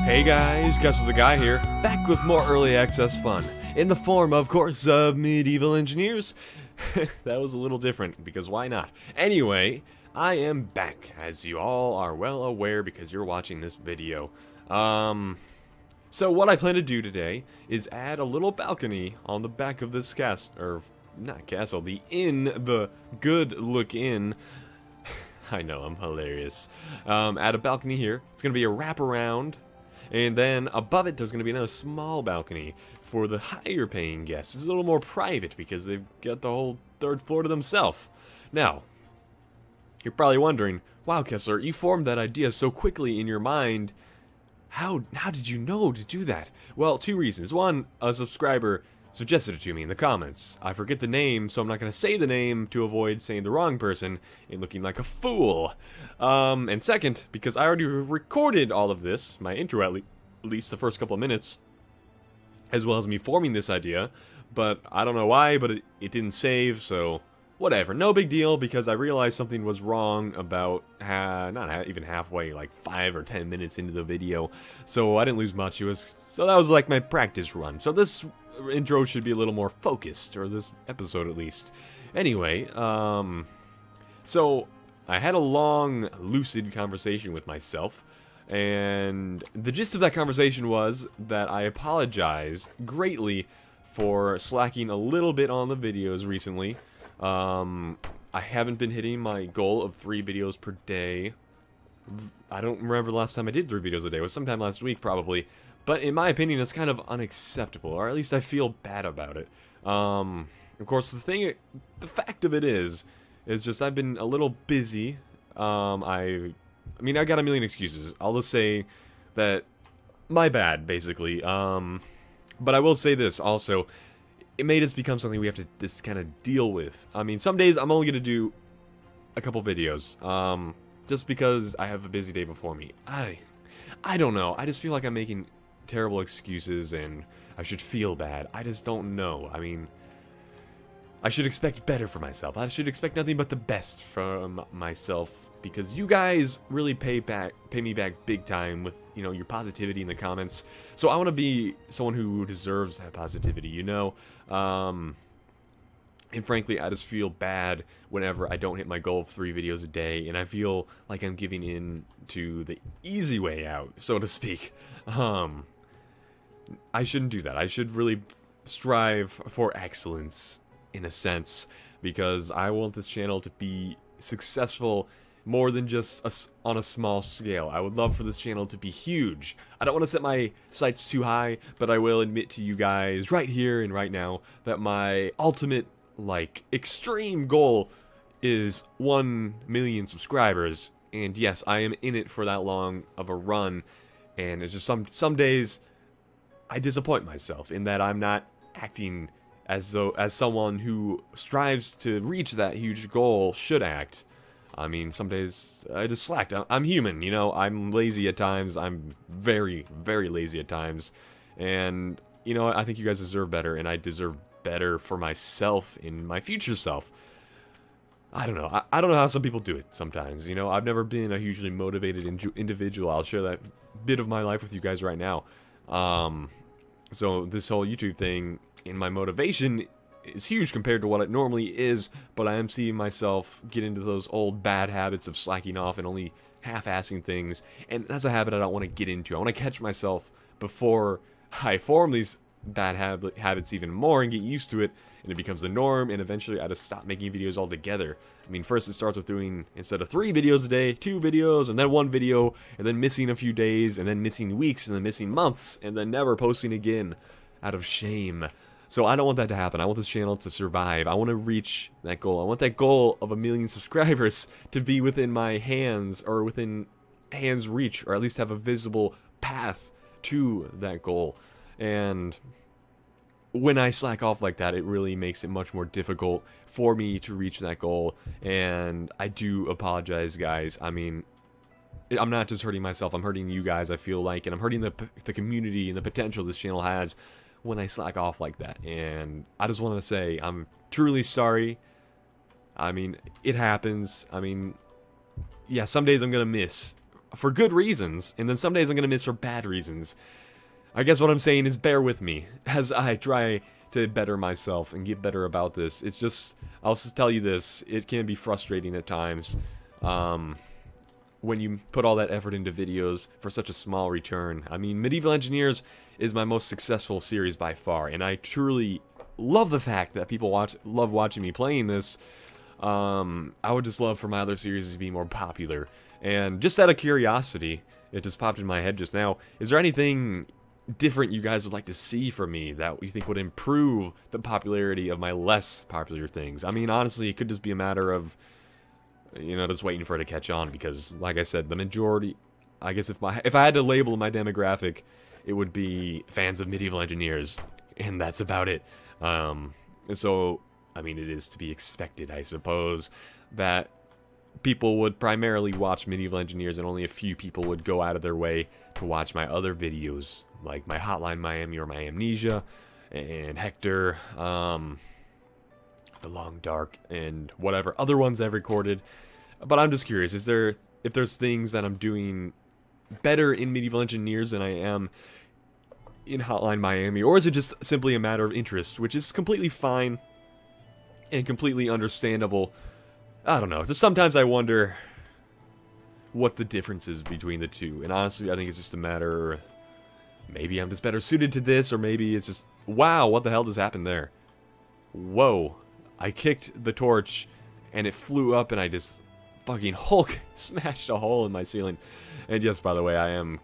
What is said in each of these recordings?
Hey guys, Gus the Guy here, back with more early access fun, in the form, of course, of Medieval Engineers. That was a little different, because why not? Anyway, I am back, as you all are well aware because you're watching this video. So what I plan to do today is add a little balcony on the back of this the inn, the Good Look Inn. I know, I'm hilarious. Add a balcony here. It's going to be a wraparound. And then above it, there's going to be another small balcony for the higher paying guests. It's a little more private because they've got the whole third floor to themselves. Now, you're probably wondering, wow, Kessler, you formed that idea so quickly in your mind. How did you know to do that? Well, two reasons. One, a subscriber suggested it to me in the comments. I forget the name, so I'm not going to say the name to avoid saying the wrong person and looking like a fool. And second, because I already recorded all of this, my intro at least the first couple of minutes, as well as me forming this idea, but I don't know why, but it didn't save, so whatever. No big deal, because I realized something was wrong about, not even halfway, like 5 or 10 minutes into the video, so I didn't lose much. So that was like my practice run. So this intro should be a little more focused, or this episode at least. Anyway, so I had a long, lucid conversation with myself, and the gist of that conversation was that I apologize greatly for slacking a little bit on the videos recently. I haven't been hitting my goal of 3 videos per day. I don't remember the last time I did 3 videos a day. It was sometime last week, probably. But in my opinion, it's kind of unacceptable, or at least I feel bad about it. Of course, the fact of it is just I've been a little busy. I mean, I got a million excuses. I'll just say that my bad, basically. But I will say this also. It may just become something we have to just kind of deal with. I mean, some days I'm only going to do a couple videos, just because I have a busy day before me. I don't know. I just feel like I'm making terrible excuses and I should feel bad. I just don't know. I mean, I should expect better for myself. I should expect nothing but the best from myself, because you guys really pay me back big time with, you know, your positivity in the comments. So I want to be someone who deserves that positivity, you know? And frankly, I just feel bad whenever I don't hit my goal of 3 videos a day, and I feel like I'm giving in to the easy way out, so to speak. I shouldn't do that. I should really strive for excellence, in a sense, because I want this channel to be successful more than just on a small scale. I would love for this channel to be huge. I don't want to set my sights too high, but I will admit to you guys right here and right now that my ultimate, like, extreme goal is 1 million subscribers. And yes, I am in it for that long of a run, and it's just some days I disappoint myself in that I'm not acting as someone who strives to reach that huge goal should act. I mean, some days I just slacked. I'm human, you know. I'm lazy at times. I'm very, very lazy at times. And, you know, I think you guys deserve better, and I deserve better for myself and my future self. I don't know. I don't know how some people do it sometimes, you know. I've never been a hugely motivated individual. I'll share that bit of my life with you guys right now. So this whole YouTube thing, and my motivation is huge compared to what it normally is, but I am seeing myself get into those old bad habits of slacking off and only half-assing things, and that's a habit I don't want to get into. I want to catch myself before I form these bad habits even more and get used to it, and it becomes the norm, and eventually I just stop making videos altogether. I mean, first it starts with doing, instead of 3 videos a day, 2 videos, and then 1 video, and then missing a few days, and then missing weeks, and then missing months, and then never posting again out of shame. So I don't want that to happen. I want this channel to survive. I want to reach that goal. I want that goal of 1 million subscribers to be within my hands, or within hands reach, or at least have a visible path to that goal. And when I slack off like that, it really makes it much more difficult for me to reach that goal. And I do apologize, guys. I mean, I'm not just hurting myself, I'm hurting you guys, I feel like, and I'm hurting the community and the potential this channel has when I slack off like that. And I just want to say I'm truly sorry. I mean, it happens. I mean, yeah, some days I'm gonna miss for good reasons, and then some days I'm gonna miss for bad reasons. I guess what I'm saying is bear with me as I try to better myself and get better about this. It's just, I'll just tell you this, it can be frustrating at times when you put all that effort into videos for such a small return. I mean, Medieval Engineers is my most successful series by far, and I truly love the fact that people love watching me playing this. I would just love for my other series to be more popular. And just out of curiosity, it just popped in my head just now, is there anything different you guys would like to see from me that you think would improve the popularity of my less popular things? I mean, honestly, it could just be a matter of, you know, just waiting for it to catch on, because, like I said, the majority, I guess if I had to label my demographic, it would be fans of Medieval Engineers, and that's about it. So, I mean, it is to be expected, I suppose, that people would primarily watch Medieval Engineers and only a few people would go out of their way to watch my other videos, like my Hotline Miami or my Amnesia, and Hector, The Long Dark, and whatever other ones I've recorded. But I'm just curious, if there's things that I'm doing better in Medieval Engineers than I am in Hotline Miami, or is it just simply a matter of interest, which is completely fine and completely understandable. I don't know. Just sometimes I wonder what the difference is between the two. And honestly, I think it's just a matter, maybe I'm just better suited to this, or maybe it's just, wow, what the hell just happened there? Whoa. I kicked the torch, and it flew up, and I just fucking Hulk smashed a hole in my ceiling. And yes, by the way, I am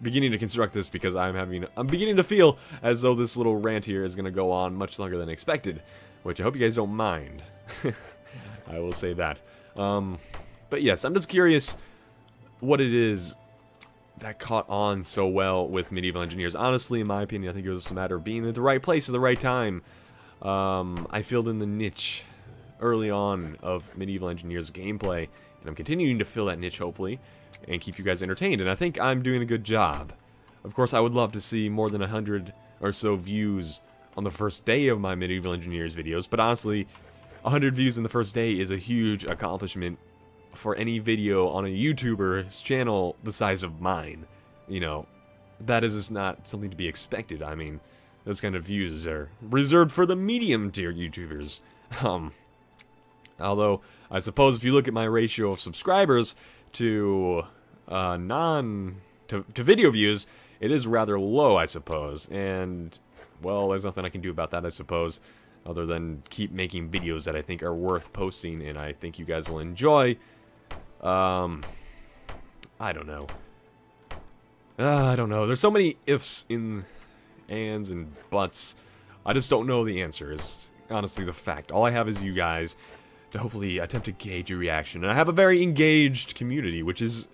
beginning to construct this because I'm beginning to feel as though this little rant here is going to go on much longer than expected, which I hope you guys don't mind. I will say that. But yes, I'm just curious what it is that caught on so well with Medieval Engineers. Honestly, in my opinion, I think it was just a matter of being at the right place at the right time. I filled in the niche early on of Medieval Engineers gameplay, and I'm continuing to fill that niche, hopefully, and keep you guys entertained, and I think I'm doing a good job. Of course, I would love to see more than 100 or so views on the first day of my Medieval Engineers videos, but honestly, 100 views in the first day is a huge accomplishment for any video on a YouTuber's channel the size of mine. You know, that is just not something to be expected. I mean, those kind of views are reserved for the medium-tier YouTubers. Although, I suppose if you look at my ratio of subscribers to video views, it is rather low, I suppose. And, well, there's nothing I can do about that, I suppose, other than keep making videos that I think are worth posting and I think you guys will enjoy. I don't know. I don't know. There's so many ifs in ands and buts. I just don't know the answers. Honestly, the fact. All I have is you guys to hopefully attempt to gauge your reaction. And I have a very engaged community, which is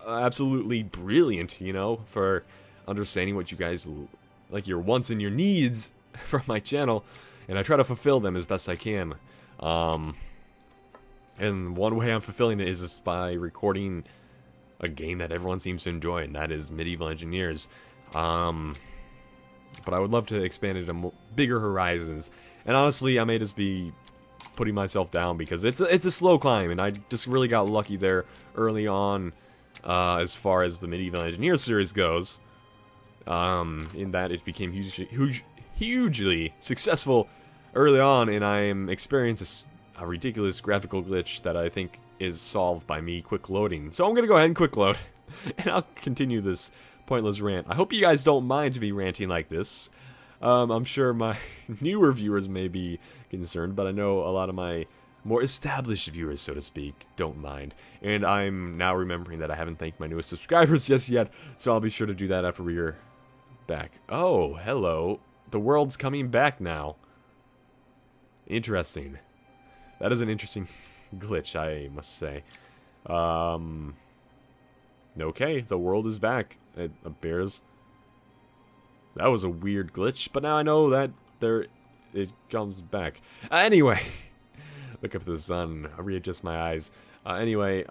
absolutely brilliant, you know, for understanding what you guys, like, your wants and your needs from my channel. And I try to fulfill them as best I can. And one way I'm fulfilling it is just by recording a game that everyone seems to enjoy, and that is Medieval Engineers. But I would love to expand it to bigger horizons. And honestly, I may just be putting myself down because it's a slow climb, and I just really got lucky there early on as far as the Medieval Engineers series goes. In that it became hugely successful early on, and I am experiencing a ridiculous graphical glitch that I think is solved by me quick loading. So I'm gonna go ahead and quick load, and I'll continue this pointless rant. I hope you guys don't mind me ranting like this. I'm sure my newer viewers may be concerned, but I know a lot of my more established viewers, so to speak, don't mind. And I'm now remembering that I haven't thanked my newest subscribers just yet, so I'll be sure to do that after we're back. Oh, hello. The world's coming back now. Interesting. That is an interesting glitch, I must say. Okay, the world is back. It appears. That was a weird glitch, but now I know that it comes back. Anyway, look up to the sun. I readjust my eyes. Anyway,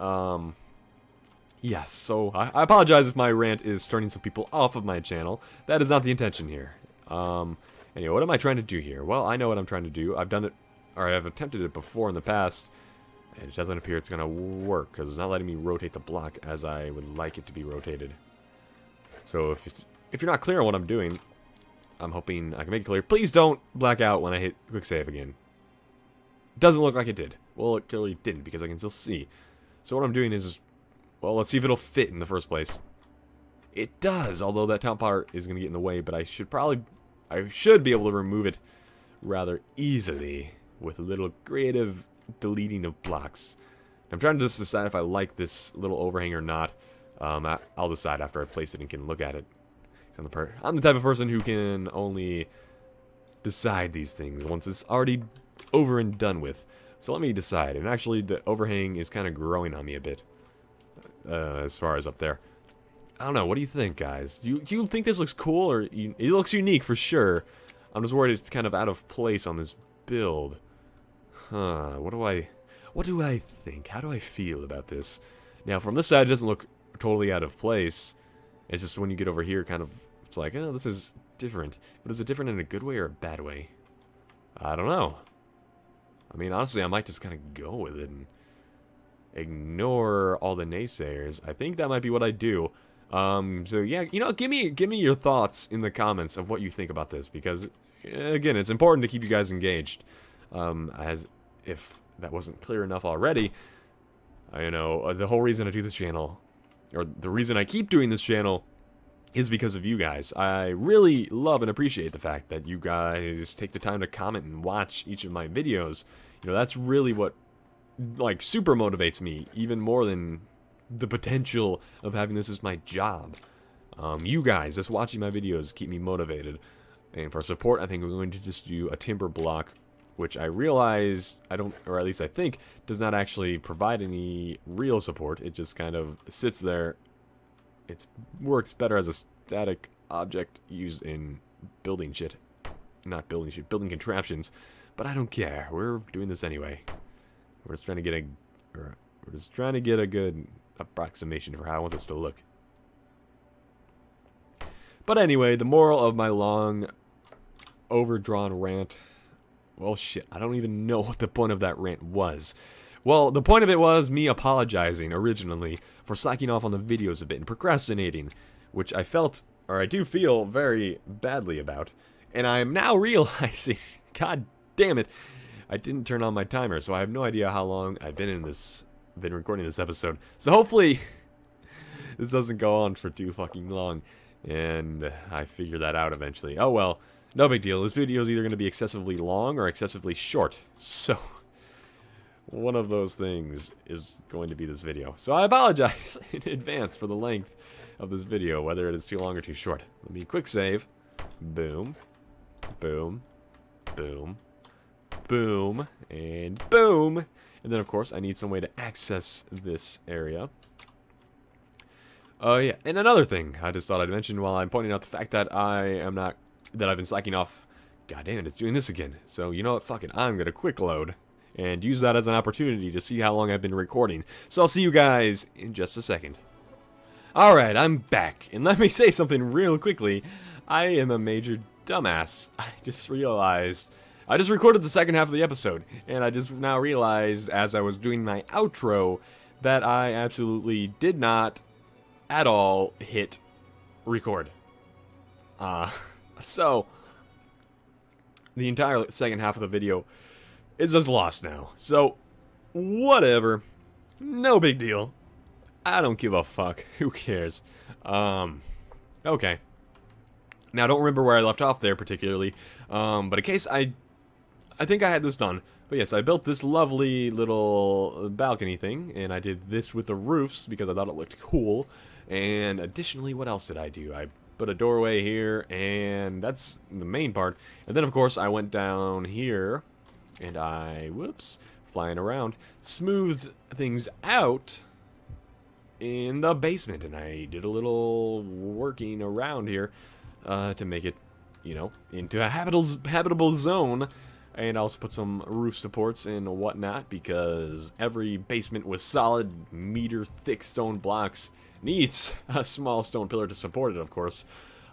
yes, so I apologize if my rant is turning some people off of my channel. That is not the intention here. Anyway, what am I trying to do here? Well, I know what I'm trying to do. I've done it, or I've attempted it before in the past. And it doesn't appear it's going to work, because it's not letting me rotate the block as I would like it to be rotated. So if you're not clear on what I'm doing, I'm hoping I can make it clear. Please don't black out when I hit quick save again. Doesn't look like it did. Well, it clearly didn't, because I can still see. So what I'm doing is, well, let's see if it'll fit in the first place. It does, although that top part is going to get in the way, but I should be able to remove it rather easily with a little creative deleting of blocks. I'm trying to just decide if I like this little overhang or not. I'll decide after I've placed it and can look at it. I'm the type of person who can only decide these things once it's already over and done with. So let me decide. And actually, the overhang is kind of growing on me a bit. As far as up there. I don't know. What do you think, guys? Do you think this looks cool? Or it looks unique for sure. I'm just worried it's kind of out of place on this build. Huh. What do I think? How do I feel about this? Now, from this side, it doesn't look totally out of place. It's just when you get over here, kind of, it's like, oh, this is different. But is it different in a good way or a bad way? I don't know. I mean, honestly, I might just kind of go with it and ignore all the naysayers. I think that might be what I do. So yeah, you know, give me your thoughts in the comments of what you think about this, because again, it's important to keep you guys engaged. As if that wasn't clear enough already, you know, the whole reason I do this channel, or the reason I keep doing this channel, is because of you guys. I really love and appreciate the fact that you guys take the time to comment and watch each of my videos. You know, that's really what, like, super motivates me, even more than the potential of having this as my job. You guys just watching my videos keep me motivated. And for support, I think we're going to just do a timber block, which I realize I don't, or at least I think, does not actually provide any real support. It just kind of sits there. It works better as a static object used in building shit. Not building shit, building contraptions. But I don't care. We're doing this anyway. We're just trying to get a good approximation for how I want this to look. But anyway, the moral of my long, overdrawn rant. Well, shit, I don't even know what the point of that rant was. Well, the point of it was me apologizing originally for slacking off on the videos a bit and procrastinating, which I felt, or I do feel, very badly about. And I'm now realizing, god damn it, I didn't turn on my timer, so I have no idea how long I've been recording this episode. So hopefully, this doesn't go on for too fucking long, and I figure that out eventually. Oh well, no big deal. This video is either going to be excessively long or excessively short, so one of those things is going to be this video. So I apologize in advance for the length of this video, whether it is too long or too short. Let me quick save. Boom, boom, boom, boom, and boom. And then, of course, I need some way to access this area. Oh, yeah. And another thing I just thought I'd mention while I'm pointing out the fact that I've been slacking off. God damn it, it's doing this again. So, you know what? Fuck it. I'm going to quick load and use that as an opportunity to see how long I've been recording. So I'll see you guys in just a second. Alright, I'm back. And let me say something real quickly. I am a major dumbass. I just realized I just recorded the second half of the episode, and I just now realized as I was doing my outro that I absolutely did not at all hit record. So the entire second half of the video is just lost now. So whatever, no big deal. I don't give a fuck. Who cares? Okay. Now, I don't remember where I left off there particularly, but in case I think I had this done. But yes, I built this lovely little balcony thing, and I did this with the roofs because I thought it looked cool. And additionally, what else did I do? I put a doorway here, and that's the main part. And then, of course, I went down here, and I, whoops, flying around, smoothed things out in the basement. And I did a little working around here to make it, you know, into a habitable zone. And I also put some roof supports and whatnot, because every basement with solid meter-thick stone blocks needs a small stone pillar to support it, of course.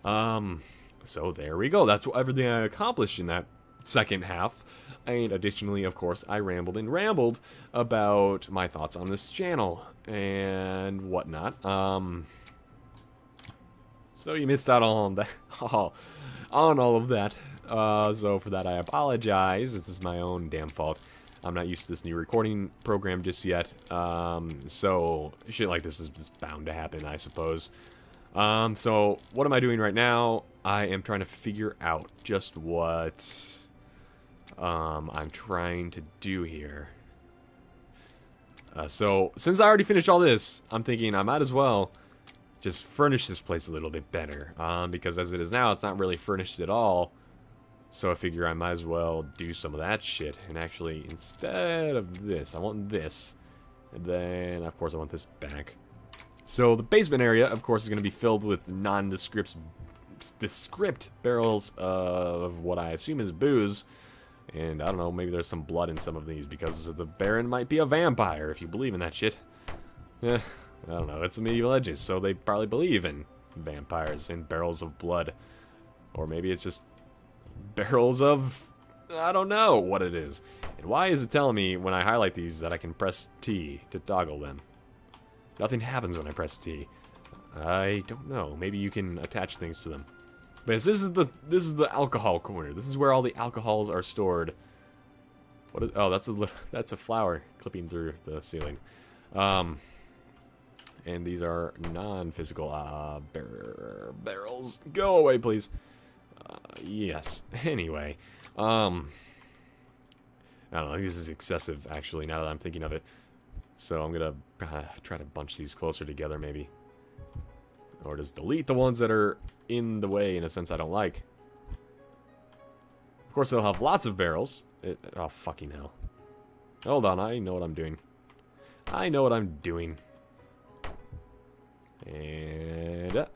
So there we go. That's everything I accomplished in that second half. And additionally, of course, I rambled and rambled about my thoughts on this channel and whatnot. So you missed out on that, on all of that. So for that, I apologize. This is my own damn fault. I'm not used to this new recording program just yet. So shit like this is just bound to happen, I suppose. So what am I doing right now? I am trying to figure out just what I'm trying to do here. So since I already finished all this, I'm thinking I might as well just furnish this place a little bit better. Because as it is now, it's not really furnished at all. So I figure I might as well do some of that shit. And actually, instead of this, I want this. And then, of course, I want this back. So the basement area, of course, is going to be filled with nondescript barrels of what I assume is booze. And I don't know, maybe there's some blood in some of these because the Baron might be a vampire, if you believe in that shit. I don't know, it's the medieval edges, so they probably believe in vampires and barrels of blood. Or maybe it's just barrels of... I don't know what it is. And why is it telling me when I highlight these that I can press T to toggle them? Nothing happens when I press T. I don't know. Maybe you can attach things to them. But this is the alcohol corner. This is where all the alcohols are stored. What is, oh, that's a flower clipping through the ceiling. And these are non-physical barrels. Go away, please. Yes. Anyway, I don't know. I think this is excessive, actually, now that I'm thinking of it. So I'm gonna try to bunch these closer together, maybe. Or just delete the ones that are in the way, in a sense I don't like. Of course, they'll have lots of barrels. Oh, fucking hell. Hold on, I know what I'm doing. I know what I'm doing. And...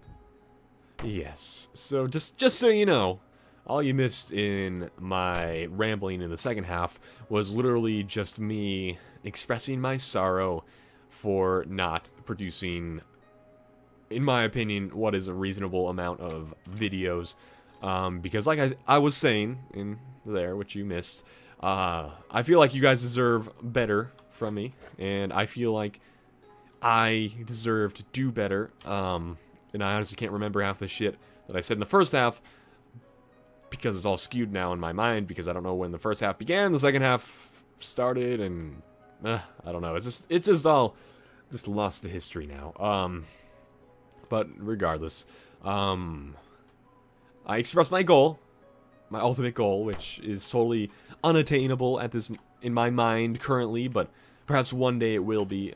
yes. So, just so you know, all you missed in my rambling in the second half was literally just me expressing my sorrow for not producing, in my opinion, what is a reasonable amount of videos. Because like I was saying in there, which you missed, I feel like you guys deserve better from me, and I feel like I deserve to do better. And I honestly can't remember half the shit that I said in the first half, because it's all skewed now in my mind, because I don't know when the first half began, the second half started, and I don't know. It's just all just lost to history now. But regardless, I expressed my goal, my ultimate goal, which is totally unattainable at this in my mind currently, but perhaps one day it will be.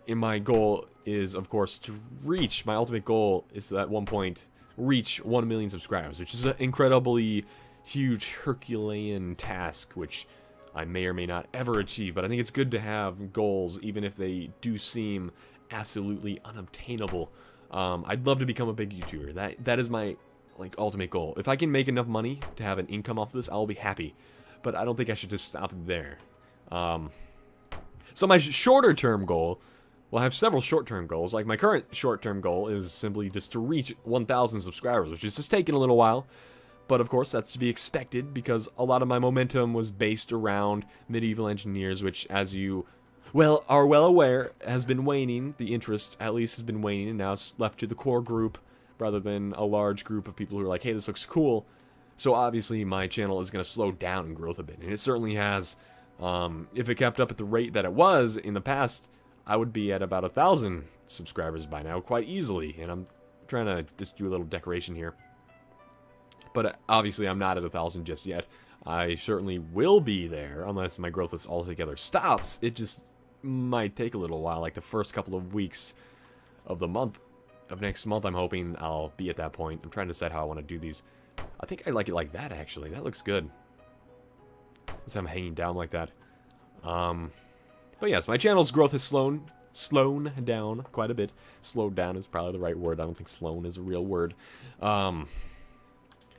And my goal is, of course, to reach, my ultimate goal is to, at one point, reach 1 million subscribers, which is an incredibly huge Herculean task, which I may or may not ever achieve, but I think it's good to have goals, even if they do seem absolutely unobtainable. I'd love to become a big YouTuber. That is my, like, ultimate goal. If I can make enough money to have an income off of this, I'll be happy, but I don't think I should just stop there. So my shorter-term goal... well, I have several short-term goals. Like, my current short-term goal is simply just to reach 1,000 subscribers, which is just taking a little while. But, of course, that's to be expected, because a lot of my momentum was based around Medieval Engineers, which, as you are well aware, has been waning. The interest, at least, has been waning, and now it's left to the core group, rather than a large group of people who are like, hey, this looks cool. So, obviously, my channel is going to slow down in growth a bit, and it certainly has. If it kept up at the rate that it was in the past, I would be at about 1,000 subscribers by now, quite easily, and I'm trying to just do a little decoration here. But obviously I'm not at 1,000 just yet. I certainly will be there, unless my growth is altogether stops. It just might take a little while, like the first couple of weeks of the month, of next month. I'm hoping I'll be at that point. I'm trying to decide how I want to do these. I think I like it like that, actually. That looks good. As I'm hanging down like that. But yes, my channel's growth has slowed down quite a bit. Slowed down is probably the right word. I don't think slown is a real word. But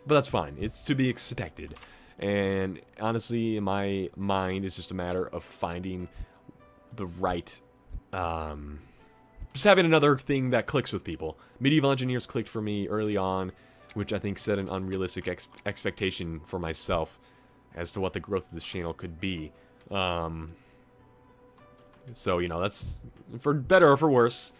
that's fine. It's to be expected. And honestly, in my mind, it's just a matter of finding the right... just having another thing that clicks with people. Medieval Engineers clicked for me early on, which I think set an unrealistic expectation for myself. as to what the growth of this channel could be. So, you know, that's, for better or for worse,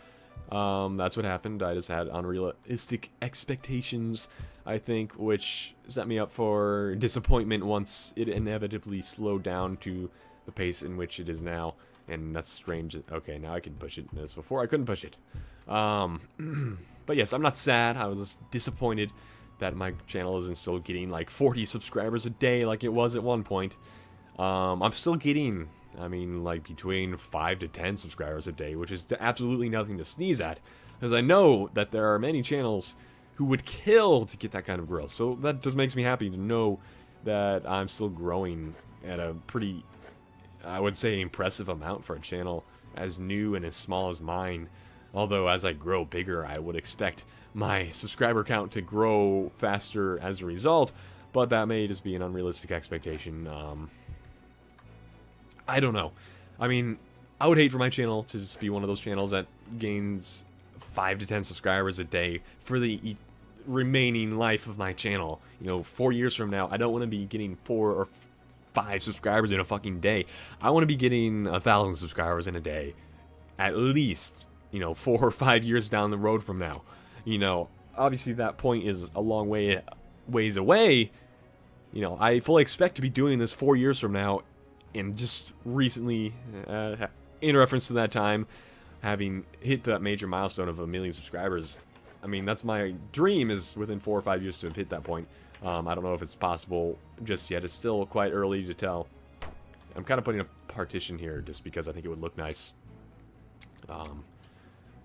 that's what happened. I just had unrealistic expectations, I think, which set me up for disappointment once it inevitably slowed down to the pace in which it is now. And that's strange. Okay, now I can push it. As before, I couldn't push it. But yes, I'm not sad. I was just disappointed that my channel isn't still getting like 40 subscribers a day like it was at one point. I'm still getting, I mean, like between 5 to 10 subscribers a day, which is absolutely nothing to sneeze at, because I know that there are many channels who would kill to get that kind of growth. So that just makes me happy to know that I'm still growing at a pretty, I would say, impressive amount for a channel as new and as small as mine. Although as I grow bigger, I would expect my subscriber count to grow faster as a result, but that may just be an unrealistic expectation. I don't know. I mean, I would hate for my channel to just be one of those channels that gains 5 to 10 subscribers a day for the remaining life of my channel. You know, 4 years from now, I don't want to be getting 4 or 5 subscribers in a fucking day. I want to be getting 1,000 subscribers in a day, at least, you know, 4 or 5 years down the road from now. You know, obviously that point is a long ways away. You know, I fully expect to be doing this 4 years from now, and just recently, in reference to that time, having hit that major milestone of 1 million subscribers. I mean, that's my dream, is within 4 or 5 years to have hit that point. I don't know if it's possible just yet. It's still quite early to tell. I'm kind of putting a partition here just because I think it would look nice. I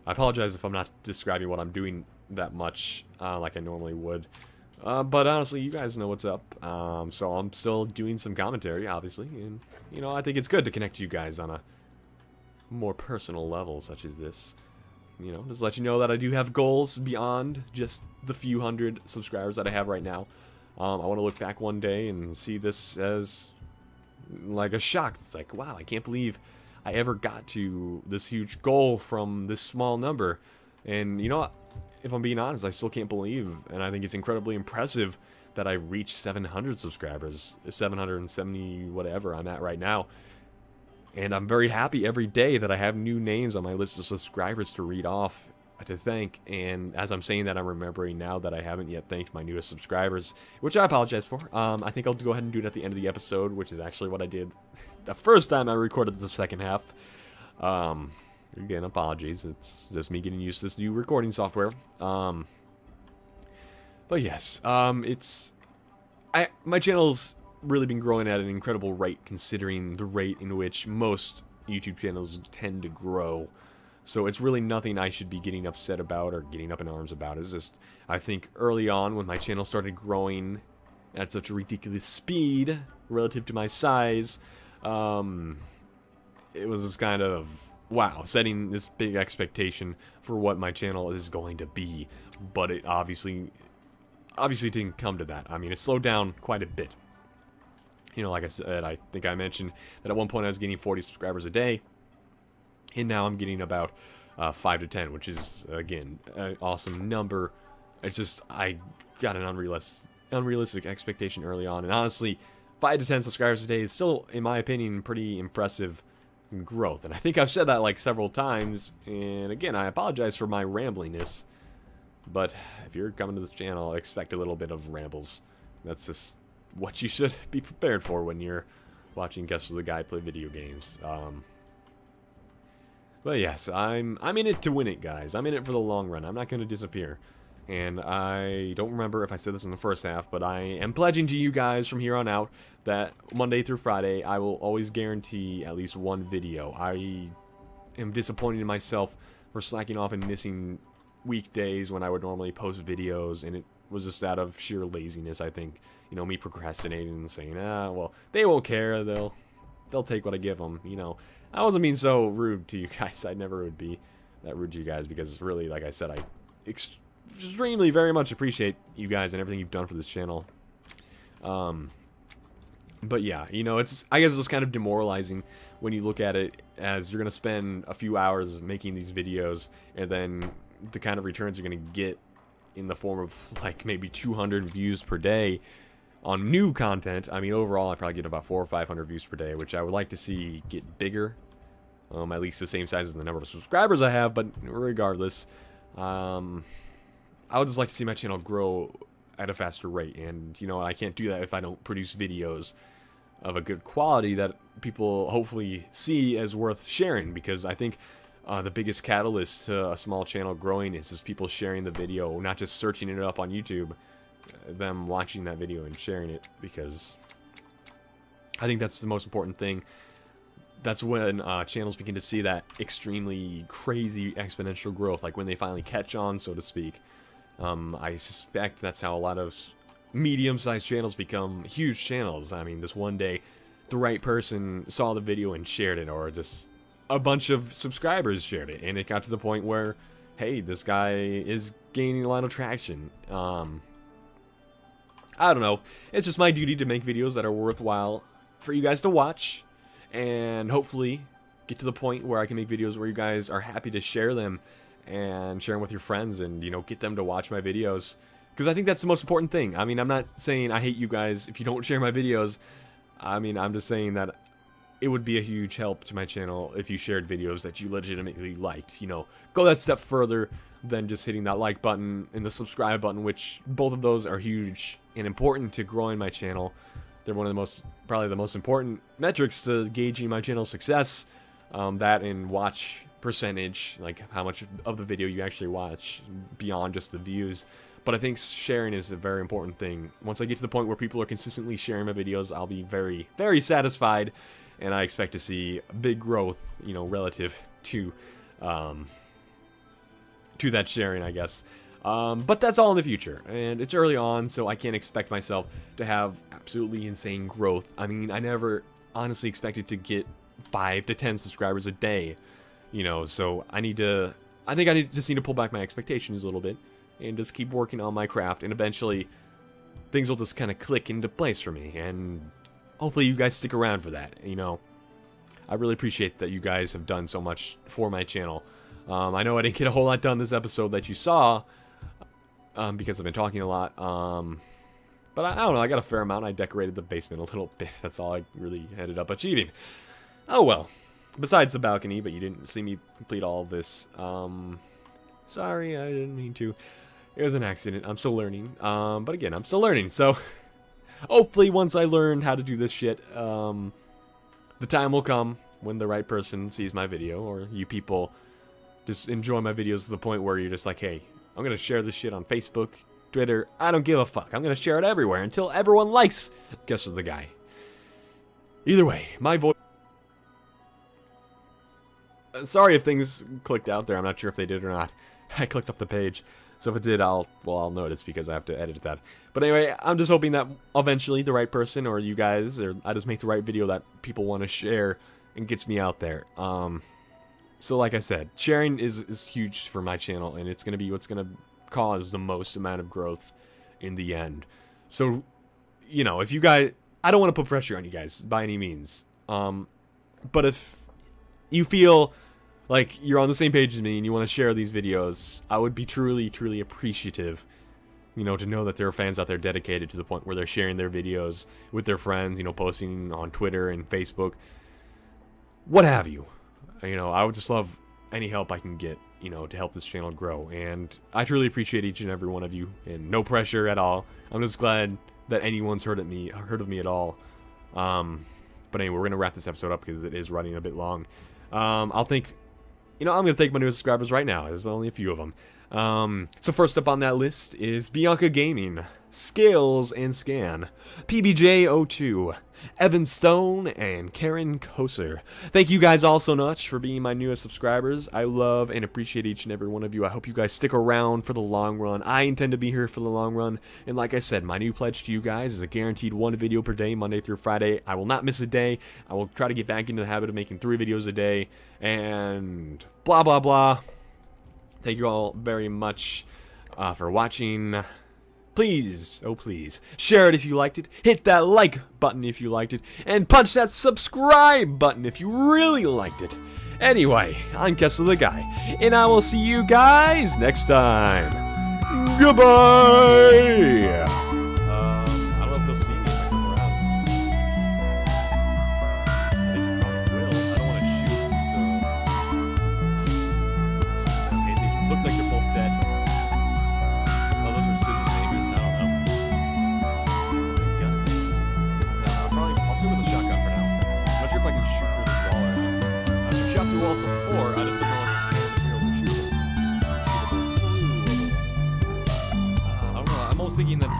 apologize if I'm not describing what I'm doing that much like I normally would. But honestly, you guys know what's up. So I'm still doing some commentary, obviously. And, you know, I think it's good to connect to you guys on a more personal level such as this. You know, just let you know that I do have goals beyond just the few hundred subscribers that I have right now. I want to look back one day and see this as like a shock. It's like, wow, I can't believe I ever got to this huge goal from this small number. And you know what? If I'm being honest, I still can't believe, and I think it's incredibly impressive that I reached 700 subscribers, 770 whatever I'm at right now. And I'm very happy every day that I have new names on my list of subscribers to read off, to thank. And as I'm saying that, I'm remembering now that I haven't yet thanked my newest subscribers, which I apologize for. I think I'll go ahead and do it at the end of the episode, which is actually what I did the first time I recorded the second half. Again, apologies. It's just me getting used to this new recording software. But yes, my channel's really been growing at an incredible rate, considering the rate in which most YouTube channels tend to grow. So it's really nothing I should be getting upset about or getting up in arms about. It's just, I think early on when my channel started growing at such a ridiculous speed relative to my size, it was this kind of, wow, setting this big expectation for what my channel is going to be. But it obviously didn't come to that. I mean, it slowed down quite a bit. You know, like I said, I think I mentioned that at one point I was getting 40 subscribers a day, and now I'm getting about 5 to 10, which is, again, an awesome number. It's just, I got an unrealistic expectation early on, and honestly, 5 to 10 subscribers a day is still, in my opinion, pretty impressive growth. And I think I've said that like several times, and again, I apologize for my rambliness, but if you're coming to this channel, expect a little bit of rambles. That's just what you should be prepared for when you're watching Guess the Guy play video games. But yes, I'm in it to win it, guys. I'm in it for the long run. I'm not going to disappear. And I don't remember if I said this in the first half, but I am pledging to you guys from here on out that Monday through Friday, I will always guarantee at least one video. I am disappointed in myself for slacking off and missing weekdays when I would normally post videos, and it was just out of sheer laziness, I think. You know, me procrastinating and saying, well, they won't care. They'll take what I give them, you know. I wasn't being so rude to you guys. I never would be that rude to you guys, because it's really, like I said, I extremely very much appreciate you guys and everything you've done for this channel. But yeah, you know, I guess it's kind of demoralizing when you look at it as you're gonna spend a few hours making these videos, and then the kind of returns you're gonna get in the form of like maybe 200 views per day on new content. I mean, overall, I probably get about 400 or 500 views per day, which I would like to see get bigger. At least the same size as the number of subscribers I have, but regardless, I would just like to see my channel grow at a faster rate. And, you know, I can't do that if I don't produce videos of a good quality that people hopefully see as worth sharing, because I think the biggest catalyst to a small channel growing is people sharing the video, not just searching it up on YouTube, them watching that video and sharing it, because I think that's the most important thing. That's when channels begin to see that extremely crazy exponential growth, like when they finally catch on, so to speak. I suspect that's how a lot of medium-sized channels become huge channels. I mean, this one day, the right person saw the video and shared it, or just a bunch of subscribers shared it, and it got to the point where, hey, this guy is gaining a lot of traction. I don't know. It's just my duty to make videos that are worthwhile for you guys to watch, and hopefully get to the point where I can make videos where you guys are happy to share them, and share them with your friends, and, you know, get them to watch my videos. Because I think that's the most important thing. I mean, I'm not saying I hate you guys if you don't share my videos. I mean, I'm just saying that it would be a huge help to my channel if you shared videos that you legitimately liked. You know, go that step further than just hitting that like button and the subscribe button, which both of those are huge and important to growing my channel. They're one of the most, probably the most important metrics to gauging my channel's success. That and watch percentage, like how much of the video you actually watch beyond just the views. But I think sharing is a very important thing. Once I get to the point where people are consistently sharing my videos, I'll be very, very satisfied, and I expect to see big growth, you know, relative to that sharing, I guess. But that's all in the future, and it's early on, so I can't expect myself to have absolutely insane growth. I mean, I never honestly expected to get 5 to 10 subscribers a day, you know, so I think I just need to pull back my expectations a little bit, and just keep working on my craft, and eventually things will just kind of click into place for me, and hopefully you guys stick around for that. You know, I really appreciate that you guys have done so much for my channel. I know I didn't get a whole lot done this episode that you saw, because I've been talking a lot, but I don't know, I got a fair amount. I decorated the basement a little bit. That's all I really ended up achieving. Oh well, besides the balcony, but you didn't see me complete all of this. Sorry, I didn't mean to. It was an accident. I'm still learning. But again, I'm still learning. So, hopefully once I learn how to do this shit, the time will come when the right person sees my video, or you people just enjoy my videos to the point where you're just like, hey, I'm going to share this shit on Facebook, Twitter. I don't give a fuck. I'm going to share it everywhere until everyone likes Guess Who's the Guy. Either way, my voice... Sorry if things clicked out there. I'm not sure if they did or not. I clicked off the page. So if it did, I'll notice, because I have to edit that. But anyway, I'm just hoping that eventually the right person, or you guys, or I just make the right video that people want to share and gets me out there. So like I said, sharing is huge for my channel, and it's going to be what's going to cause the most amount of growth in the end. So, you know, if you guys... I don't want to put pressure on you guys by any means. But if you feel like you're on the same page as me and you want to share these videos, I would be truly, truly appreciative, you know, to know that there are fans out there dedicated to the point where they're sharing their videos with their friends, you know, posting on Twitter and Facebook, what have you. You know, I would just love any help I can get, you know, to help this channel grow, and I truly appreciate each and every one of you, and no pressure at all. I'm just glad that anyone's heard of me at all. But anyway, we're going to wrap this episode up because it is running a bit long. You know, I'm going to thank my new subscribers right now. There's only a few of them. So first up on that list is Bianca Gaming, Scales and Scan, PBJ02, Evan Stone, and Karen Koser. Thank you guys all so much for being my newest subscribers. I love and appreciate each and every one of you. I hope you guys stick around for the long run. I intend to be here for the long run. And like I said, my new pledge to you guys is a guaranteed 1 video per day, Monday through Friday. I will not miss a day. I will try to get back into the habit of making 3 videos a day. And blah, blah, blah. Thank you all very much for watching. Please, oh please, share it if you liked it, hit that like button if you liked it, and punch that subscribe button if you really liked it. Anyway, I'm Kessler the Guy, and I will see you guys next time. Goodbye! I don't know if you'll see look like they're both dead. Oh, those are scissors, maybe? I don't know. My gun is it? No, I'll stick with the shotgun for now. I'm not sure if I can shoot through this wall or not. I've shot through walls before, I just don't know if materials are shootable. I don't know, I'm almost thinking that...